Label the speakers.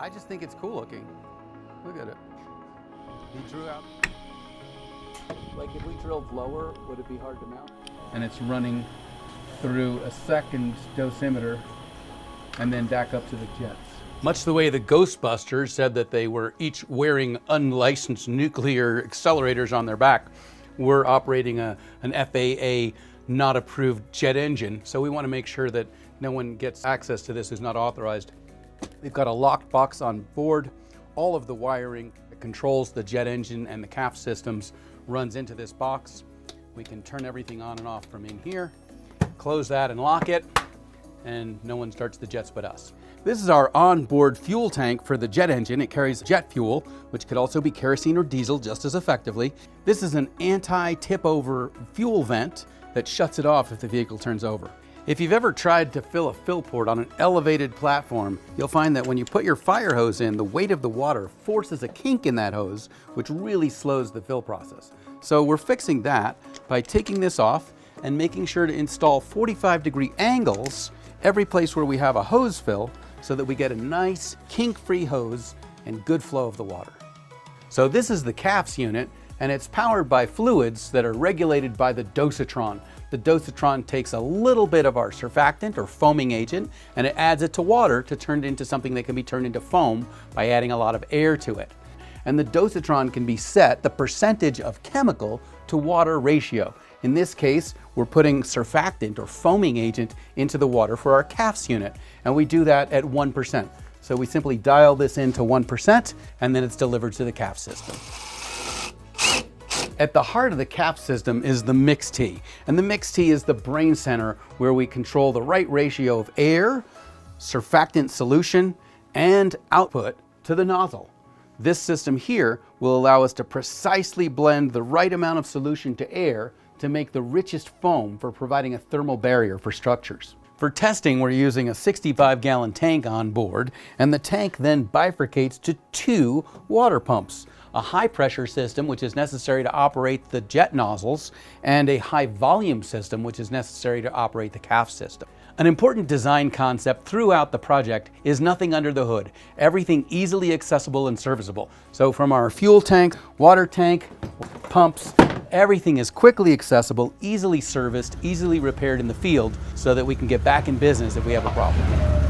Speaker 1: I just think it's cool looking. Look at it. He drew out.
Speaker 2: Like if we drilled lower, would it be hard to mount?
Speaker 1: And it's running through a second dosimeter and then back up to the jets. Much the way the Ghostbusters said that they were each wearing unlicensed nuclear accelerators on their back, we're operating an FAA not approved jet engine. So we want to make sure that no one gets access to this who's not authorized. We've got a locked box on board. All of the wiring that controls the jet engine and the CAF systems runs into this box. We can turn everything on and off from in here, close that and lock it, and no one starts the jets but us. This is our onboard fuel tank for the jet engine. It carries jet fuel, which could also be kerosene or diesel just as effectively. This is an anti-tip over fuel vent that shuts it off if the vehicle turns over. If you've ever tried to fill a fill port on an elevated platform, you'll find that when you put your fire hose in, the weight of the water forces a kink in that hose, which really slows the fill process. So we're fixing that by taking this off and making sure to install 45-degree angles every place where we have a hose fill so that we get a nice kink-free hose and good flow of the water. So this is the CAFS unit, and it's powered by fluids that are regulated by the dosatron. The dosatron takes a little bit of our surfactant or foaming agent and it adds it to water to turn it into something that can be turned into foam by adding a lot of air to it. And the dosatron can be set the percentage of chemical to water ratio. In this case, we're putting surfactant or foaming agent into the water for our CAFS unit, and we do that at 1%. So we simply dial this into 1% and then it's delivered to the CAF system. At the heart of the CAF system is the MixT, and the MixT is the brain center where we control the right ratio of air, surfactant solution, and output to the nozzle. This system here will allow us to precisely blend the right amount of solution to air to make the richest foam for providing a thermal barrier for structures. For testing, we're using a 65-gallon tank on board, and the tank then bifurcates to 2 water pumps. A high pressure system, which is necessary to operate the jet nozzles, and a high volume system, which is necessary to operate the CAF system. An important design concept throughout the project is nothing under the hood, everything easily accessible and serviceable. So from our fuel tank, water tank, pumps, everything is quickly accessible, easily serviced, easily repaired in the field so that we can get back in business if we have a problem.